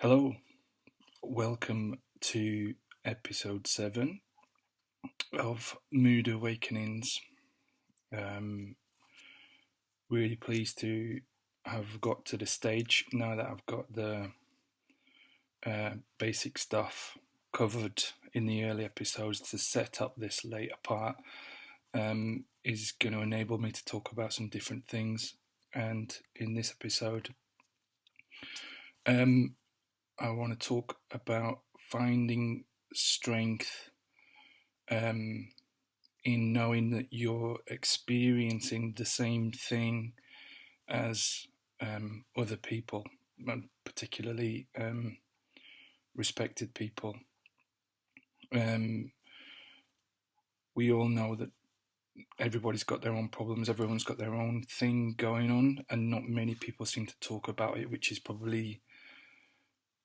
Hello, welcome to episode 7 of Mood Awakenings. Um, really pleased to have got to the stage now that I've got the basic stuff covered in the early episodes to set up this later part. Is going to enable me to talk about some different things. And in this episode, I want to talk about finding strength in knowing that you're experiencing the same thing as other people, and particularly respected people. We all know that everybody's got their own problems, everyone's got their own thing going on, and not many people seem to talk about it, which is probably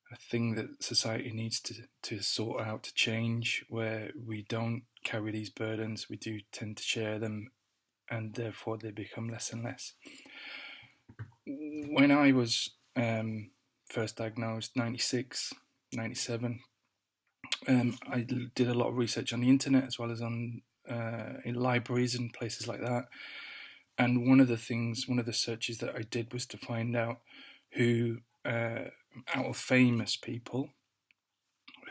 a thing that society needs to sort out, to change, where we don't carry these burdens, we do tend to share them, and therefore they become less and less. When I was first diagnosed, 96, 97, I did a lot of research on the internet as well as on in libraries and places like that. And one of the searches that I did was to find out who, out of famous people,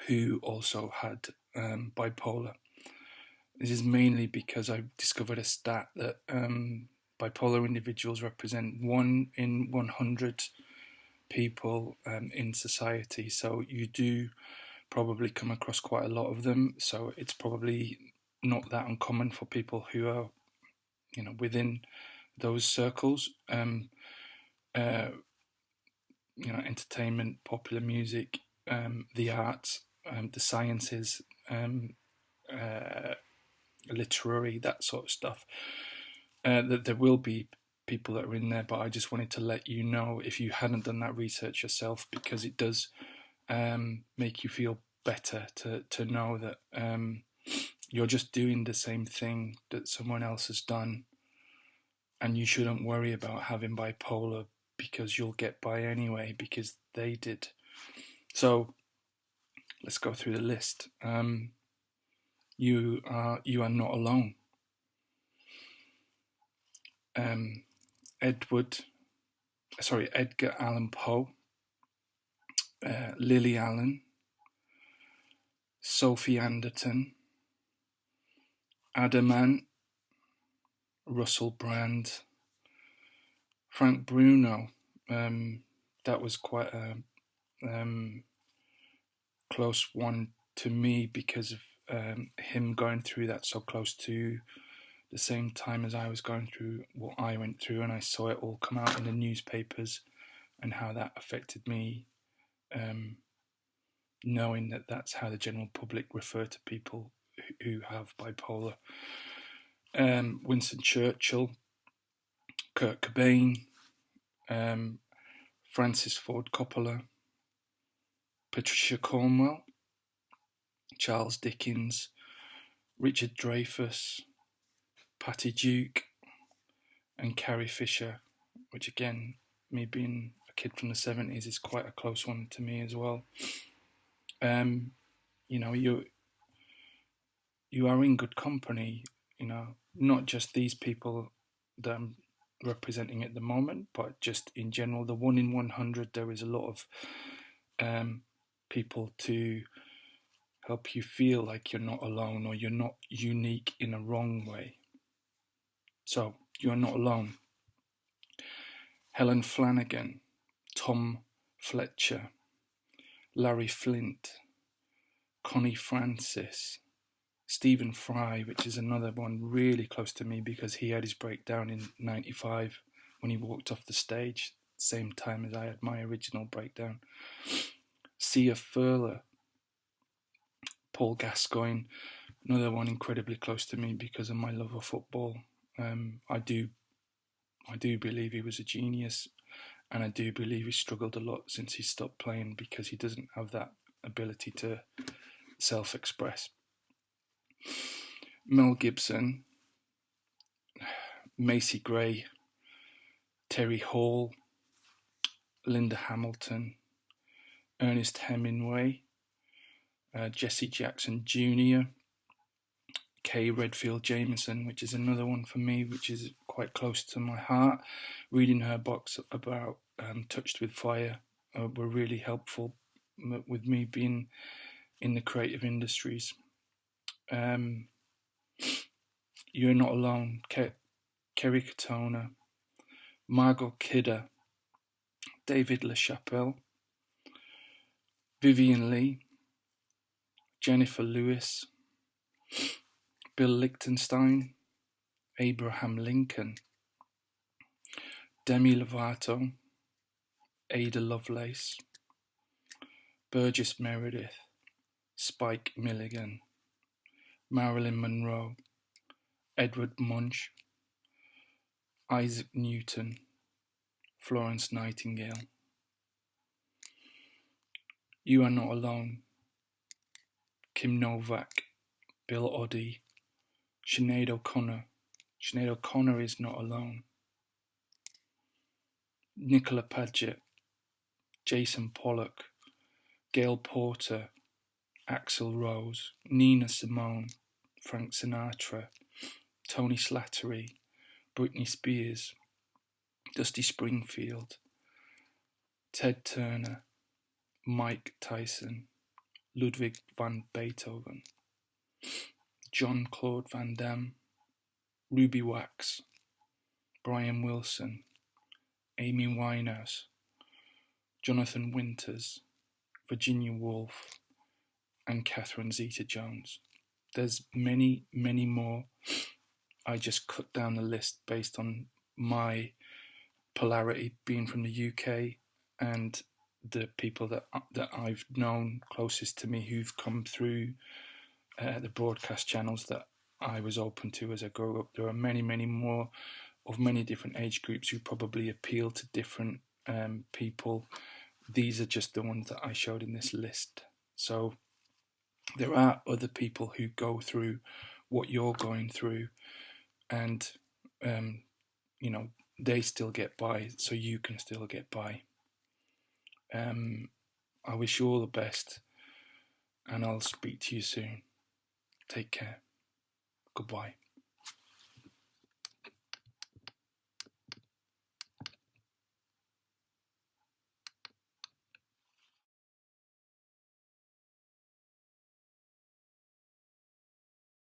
who also had bipolar. This is mainly because I discovered a stat that bipolar individuals represent 1 in 100 people in society. So you do probably come across quite a lot of them. So it's probably not that uncommon for people who are, within those circles. Entertainment, popular music, the arts, the sciences, literary, that sort of stuff. That there will be people that are in there, but I just wanted to let you know if you hadn't done that research yourself, because it does make you feel better to know that you're just doing the same thing that someone else has done, and you shouldn't worry about having bipolar because you'll get by anyway because they did. So let's go through the list. You are not alone. Edgar Allan Poe, Lily Allen, Sophie Anderton, Adaman, Russell Brand, Frank Bruno. That was quite a close one to me because of him going through that so close to the same time as I was going through what I went through, and I saw it all come out in the newspapers and how that affected me, knowing that that's how the general public refer to people who have bipolar. Winston Churchill, Kurt Cobain, Francis Ford Coppola, Patricia Cornwell, Charles Dickens, Richard Dreyfuss, Patty Duke, and Carrie Fisher, which again, me being a kid from the 70s, is quite a close one to me as well. You are in good company, not just these people that I'm representing at the moment, but just in general, the 1 in 100, there is a lot of people to help you feel like you're not alone or you're not unique in a wrong way. So you're not alone. Helen Flanagan, Tom Fletcher, Larry Flint, Connie Francis, Stephen Fry, which is another one really close to me because he had his breakdown in 95 when he walked off the stage, same time as I had my original breakdown. Sia Furler, Paul Gascoigne, another one incredibly close to me because of my love of football. I do believe he was a genius, and I do believe he struggled a lot since he stopped playing because he doesn't have that ability to self-express. Mel Gibson, Macy Gray, Terry Hall, Linda Hamilton, Ernest Hemingway, Jesse Jackson Jr., Kay Redfield Jameson, which is another one for me, which is quite close to my heart. Reading her books about Touched with Fire were really helpful with me being in the creative industries. You're Not Alone, Kerry Katona, Margot Kidder, David LaChapelle, Vivian Lee, Jennifer Lewis, Bill Lichtenstein, Abraham Lincoln, Demi Lovato, Ada Lovelace, Burgess Meredith, Spike Milligan, Marilyn Monroe, Edward Munch, Isaac Newton, Florence Nightingale. You Are Not Alone, Kim Novak, Bill Oddie, Sinead O'Connor. Sinead O'Connor is not alone. Nicola Paget, Jason Pollock, Gail Porter, Axl Rose, Nina Simone, Frank Sinatra, Tony Slattery, Britney Spears, Dusty Springfield, Ted Turner, Mike Tyson, Ludwig van Beethoven, John Claude Van Damme, Ruby Wax, Brian Wilson, Amy Winehouse, Jonathan Winters, Virginia Woolf, and Catherine Zeta-Jones. There's many, many more. I just cut down the list based on my polarity being from the UK and the people that I've known closest to me who've come through the broadcast channels that I was open to as I grew up. There are many, many more of many different age groups who probably appeal to different people. These are just the ones that I showed in this list. So there are other people who go through what you're going through, and they still get by, so you can still get by. I wish you all the best, and I'll speak to you soon. Take care. Goodbye.